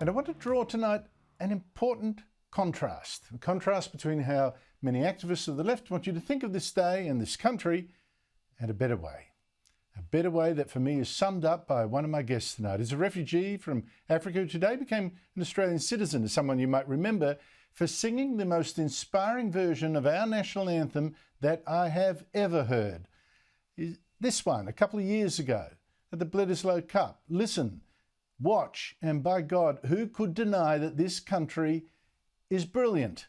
And I want to draw tonight an important contrast, a contrast between how many activists of the left want you to think of this day and this country, and a better way. A better way that for me is summed up by one of my guests tonight. He's a refugee from Africa who today became an Australian citizen, as someone you might remember, for singing the most inspiring version of our national anthem that I have ever heard. This one, a couple of years ago, at the Bledisloe Cup. Listen, watch, and by God, who could deny that this country is brilliant?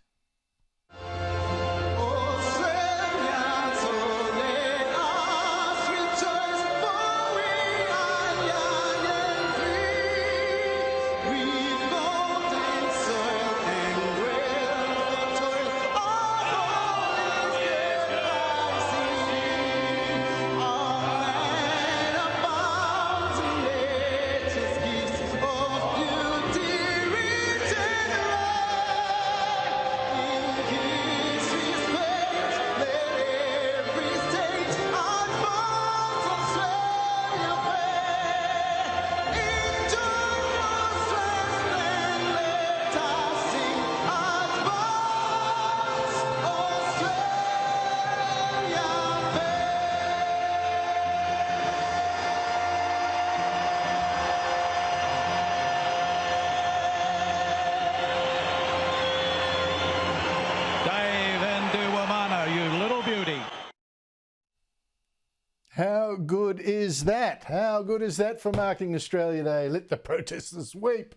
How good is that? How good is that for marking Australia Day? Let the protesters weep.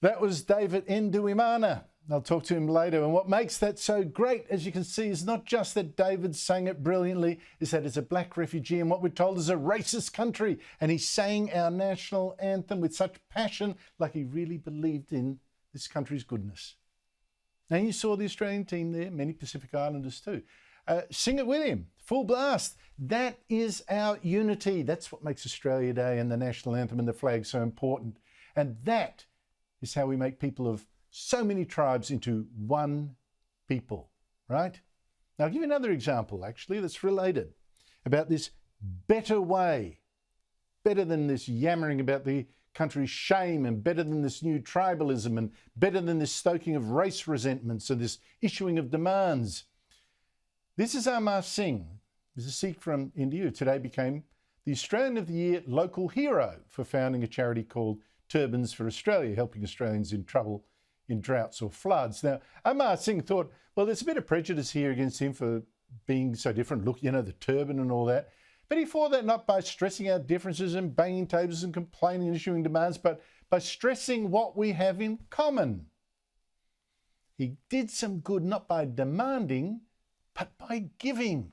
That was David Nduwimana. I'll talk to him later. And what makes that so great, as you can see, is not just that David sang it brilliantly, is that it's a black refugee in what we're told is a racist country. And he sang our national anthem with such passion, like he really believed in this country's goodness. And you saw the Australian team there, many Pacific Islanders too. Sing it with him, full blast. That is our unity. That's what makes Australia Day and the national anthem and the flag so important. And that is how we make people of so many tribes into one people, right? Now, I'll give you another example, actually, that's related about this better way, better than this yammering about the country's shame, and better than this new tribalism, and better than this stoking of race resentments and this issuing of demands. This is Amar Singh. He's a Sikh from India who today became the Australian of the Year local hero for founding a charity called Turbans for Australia, helping Australians in trouble in droughts or floods. Now, Amar Singh thought, well, there's a bit of prejudice here against him for being so different. Look, you know, the turban and all that. But he fought that not by stressing out differences and banging tables and complaining and issuing demands, but by stressing what we have in common. He did some good not by demanding, but by giving.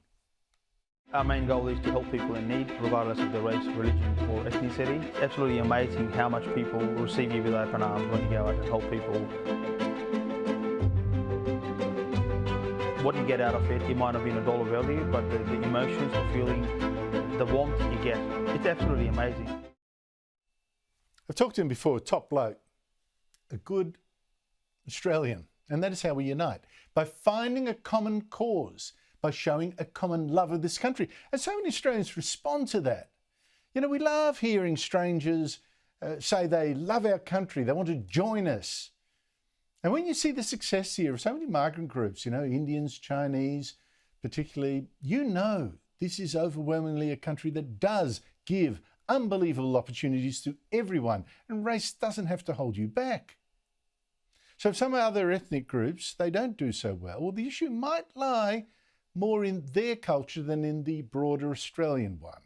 Our main goal is to help people in need, regardless of their race, religion or ethnicity. It's absolutely amazing how much people receive you with open arms when you go out and help people. What you get out of it might have been a dollar value, but the emotions, the feeling, the warmth you get, it's absolutely amazing. I've talked to him before, a top bloke, a good Australian. And that is how we unite, by finding a common cause, by showing a common love of this country. And so many Australians respond to that. You know, we love hearing strangers say they love our country, they want to join us. And when you see the success here of so many migrant groups, you know, Indians, Chinese, particularly, you know this is overwhelmingly a country that does give unbelievable opportunities to everyone, and race doesn't have to hold you back. So if some other ethnic groups, they don't do so well, the issue might lie more in their culture than in the broader Australian one.